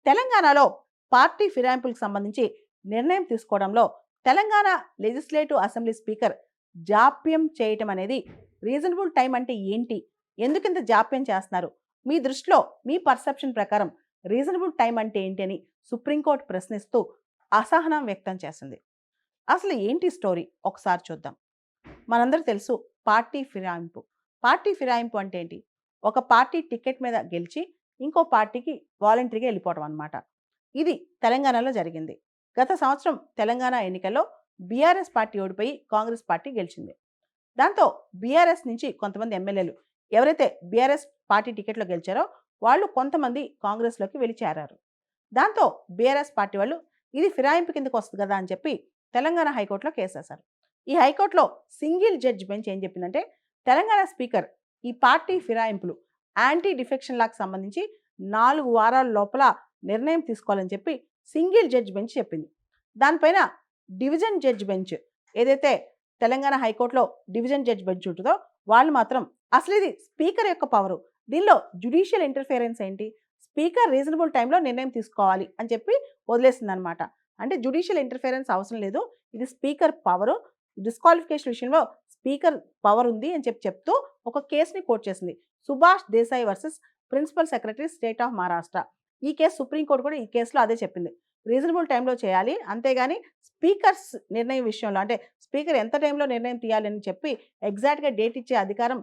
తెలంగాణలో పార్టీ ఫిరాయింపులకు సంబంధించి నిర్ణయం తీసుకోవడంలో తెలంగాణ లెజిస్లేటివ్ అసెంబ్లీ స్పీకర్ జాప్యం చేయటం అనేది రీజనబుల్ టైం అంటే ఏంటి? ఎందుకింత జాప్యం చేస్తున్నారు? మీ దృష్టిలో మీ పర్సెప్షన్ ప్రకారం రీజనబుల్ టైం అంటే ఏంటి అని సుప్రీంకోర్టు ప్రశ్నిస్తూ అసహనం వ్యక్తం చేసింది. అసలు ఏంటి స్టోరీ ఒకసారి చూద్దాం. మనందరూ తెలుసు పార్టీ ఫిరాయింపు. పార్టీ ఫిరాయింపు అంటే ఏంటి? ఒక పార్టీ టికెట్ మీద గెలిచి ఇంకో పార్టీకి వాలంటరీగా వెళ్ళిపోవడం అనమాట. ఇది తెలంగాణలో జరిగింది. గత సంవత్సరం తెలంగాణ ఎన్నికల్లో బీఆర్ఎస్ పార్టీ ఓడిపోయి కాంగ్రెస్ పార్టీ గెలిచింది. దాంతో బీఆర్ఎస్ నుంచి కొంతమంది ఎమ్మెల్యేలు ఎవరైతే బీఆర్ఎస్ పార్టీ టికెట్లో గెలిచారో వాళ్ళు కొంతమంది కాంగ్రెస్లోకి వెళ్ళి చేరారు. దాంతో బీఆర్ఎస్ పార్టీ వాళ్ళు ఇది ఫిరాయింపు కిందకు వస్తుంది కదా అని చెప్పి తెలంగాణ హైకోర్టులో కేసేశారు. ఈ హైకోర్టులో సింగిల్ జడ్జి బెంచ్ ఏం చెప్పిందంటే తెలంగాణ స్పీకర్ ఈ పార్టీ ఫిరాయింపులు యాంటీ డిఫెక్షన్ లాకు సంబంధించి 4 వారాల లోపల నిర్ణయం తీసుకోవాలని చెప్పి సింగిల్ జడ్జి బెంచ్ చెప్పింది. దానిపైన డివిజన్ జడ్జి బెంచ్ ఏదైతే తెలంగాణ హైకోర్టులో డివిజన్ జడ్జి బెంచ్ ఉంటుందో వాళ్ళు మాత్రం అసలు ఇది స్పీకర్ యొక్క పవరు, దీనిలో జ్యుడిషియల్ ఇంటర్ఫియరెన్స్ ఏంటి, స్పీకర్ రీజనబుల్ టైంలో నిర్ణయం తీసుకోవాలి అని చెప్పి వదిలేసిందనమాట. అంటే జ్యుడిషియల్ ఇంటర్ఫియరెన్స్ అవసరం లేదు, ఇది స్పీకర్ పవరు, డిస్క్వాలిఫికేషన్ విషయంలో స్పీకర్ పవర్ ఉంది అని చెప్తూ ఒక కేసుని కోర్టు చేసింది. Subhash Desai versus principal secretary state of Maharashtra. ఈ కేసు సుప్రీంకోర్టు కూడా ఈ కేసులో అదే చెప్పింది. రీజనబుల్ టైంలో చేయాలి, అంతేగాని స్పీకర్స్ నిర్ణయం విషయంలో అంటే స్పీకర్ ఎంత టైంలో నిర్ణయం తీయాలి అని చెప్పి ఎగ్జాక్ట్గా డేట్ ఇచ్చే అధికారం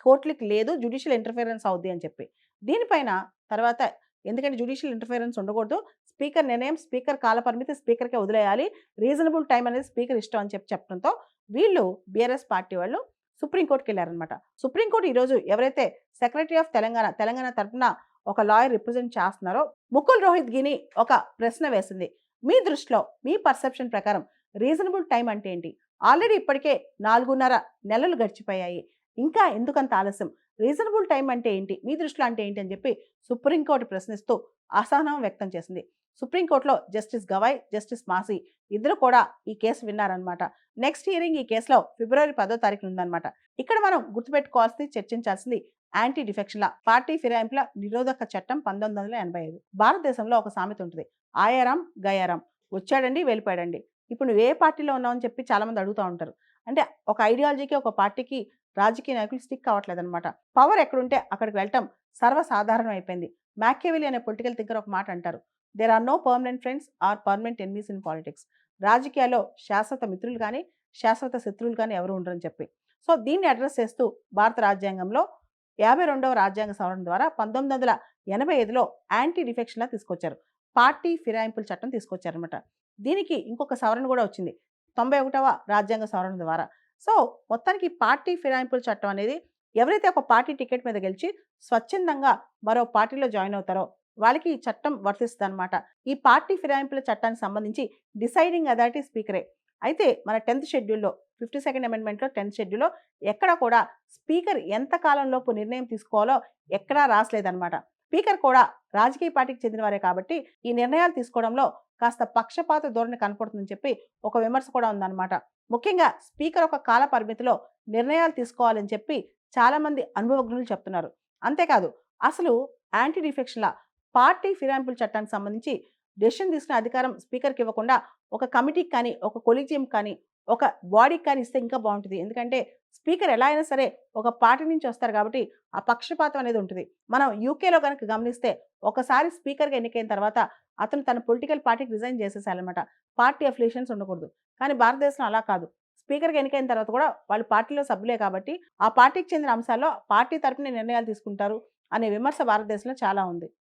కోర్టులకి లేదు, జ్యుడిషియల్ ఇంటర్ఫియరెన్స్ అవుద్ది అని చెప్పి. దీనిపైన తర్వాత ఎందుకంటే జ్యుడిషియల్ ఇంటర్ఫియరెన్స్ ఉండకూడదు, స్పీకర్ నిర్ణయం స్పీకర్ కాలపరిమితి స్పీకర్కే వదిలేయాలి, రీజనబుల్ టైం అనేది స్పీకర్ ఇష్టం అని చెప్పడంతో వీళ్ళు బీఆర్ఎస్ పార్టీ వాళ్ళు సుప్రీంకోర్టుకి వెళ్ళారనమాట. సుప్రీంకోర్టు ఈరోజు ఎవరైతే సెక్రటరీ ఆఫ్ తెలంగాణ తరఫున ఒక లాయర్ రిప్రజెంట్ చేస్తున్నారో ముకుల్ రోహిత్ గిని ఒక ప్రశ్న వేసింది. మీ దృష్టిలో మీ పర్సెప్షన్ ప్రకారం రీజనబుల్ టైం అంటే ఏంటి? ఆల్రెడీ ఇప్పటికే 4.5 నెలలు గడిచిపోయాయి, ఇంకా ఎందుకంత ఆలస్యం? రీజనబుల్ టైం అంటే ఏంటి, మీ దృష్టిలో అంటే ఏంటి అని చెప్పి సుప్రీంకోర్టు ప్రశ్నిస్తూ అసహనం వ్యక్తం చేసింది. సుప్రీంకోర్టులో జస్టిస్ గవాయ్, జస్టిస్ మాసి ఇద్దరు కూడా ఈ కేసు విన్నారనమాట. నెక్స్ట్ హియరింగ్ ఈ కేసులో ఫిబ్రవరి 10వ తారీఖున ఉందన్నమాట. ఇక్కడ మనం గుర్తుపెట్టుకోవాల్సింది, చర్చించాల్సింది యాంటీ డిఫెక్షన్ల పార్టీ ఫిరాయింపుల నిరోధక చట్టం 1985. భారతదేశంలో ఒక సామెత ఉంటుంది, ఆయారాం గయారాం, వచ్చాడండి వెళ్ళిపోయాడండి. ఇప్పుడు నువ్వు ఏ పార్టీలో ఉన్నావు అని చెప్పి చాలా మంది అడుగుతూ ఉంటారు. అంటే ఒక ఐడియాలజీకి ఒక పార్టీకి రాజకీయ నాయకులు స్టిక్ కావట్లేదు అనమాట. పవర్ ఎక్కడుంటే అక్కడికి వెళ్ళటం సర్వసాధారణం అయిపోయింది. మ్యాకియవెలి అనే పొలిటికల్ థింకర్ ఒక మాట అంటారు, there are no permanent friends are permanent enemies in politics. రాజకీయాల్లో శాశ్వత మిత్రులు కానీ శాశ్వత శత్రువులు కానీ ఎవరు ఉండరని చెప్పి. సో దీన్ని అడ్రస్ చేస్తూ భారత రాజ్యాంగంలో 52వ రాజ్యాంగ సవరణ ద్వారా 1985లో యాంటీ డిఫెక్షన్లా తీసుకొచ్చారు, పార్టీ ఫిరాయింపుల చట్టం తీసుకొచ్చారనమాట. దీనికి ఇంకొక సవరణ కూడా వచ్చింది 91వ రాజ్యాంగ సవరణ ద్వారా. సో మొత్తానికి పార్టీ ఫిరాయింపుల చట్టం అనేది ఎవరైతే ఒక పార్టీ టికెట్ మీద గెలిచి స్వచ్ఛందంగా మరో పార్టీలో జాయిన్ అవుతారో వాళ్ళకి ఈ చట్టం వర్తిస్తుంది అనమాట. ఈ పార్టీ ఫిరాయింపుల చట్టానికి సంబంధించి డిసైడింగ్ అథారిటీ స్పీకరే. అయితే మన 10th షెడ్యూల్లో 52nd అమెండ్మెంట్లో 10th షెడ్యూల్లో ఎక్కడ కూడా స్పీకర్ ఎంత కాలంలోపు నిర్ణయం తీసుకోవాలో ఎక్కడా రాసలేదన్నమాట. స్పీకర్ కూడా రాజకీయ పార్టీకి చెందిన వారే కాబట్టి ఈ నిర్ణయాలు తీసుకోవడంలో కాస్త పక్షపాత ధోరణి కనపడుతుందని చెప్పి ఒక విమర్శ కూడా ఉందన్నమాట. ముఖ్యంగా స్పీకర్ ఒక కాల పరిమితిలో నిర్ణయాలు తీసుకోవాలని చెప్పి చాలామంది అనుభవజ్ఞులు చెప్తున్నారు. అంతేకాదు అసలు యాంటీ డిఫెక్షన్ల పార్టీ ఫిరాయింపుల చట్టానికి సంబంధించి డెసిషన్ తీసుకునే అధికారం స్పీకర్కి ఇవ్వకుండా ఒక కమిటీకి కానీ ఒక కొలీజియం కానీ ఒక బాడీకి కానీ ఇస్తే ఇంకా బాగుంటుంది. ఎందుకంటే స్పీకర్ ఎలా అయినా సరే ఒక పార్టీ నుంచి వస్తారు కాబట్టి ఆ పక్షపాతం అనేది ఉంటుంది. మనం యూకేలో కనుక గమనిస్తే ఒకసారి స్పీకర్గా ఎన్నికైన తర్వాత అతను తన పొలిటికల్ పార్టీకి రిజైన్ చేసేసారనమాట, పార్టీ అఫిలియేషన్స్ ఉండకూడదు. కానీ భారతదేశంలో అలా కాదు, స్పీకర్గా ఎన్నికైన తర్వాత కూడా వాళ్ళు పార్టీలో సభ్యులే కాబట్టి ఆ పార్టీకి చెందిన అంశాల్లో పార్టీ తరపున నిర్ణయాలు తీసుకుంటారు అనే విమర్శ భారతదేశంలో చాలా ఉంది.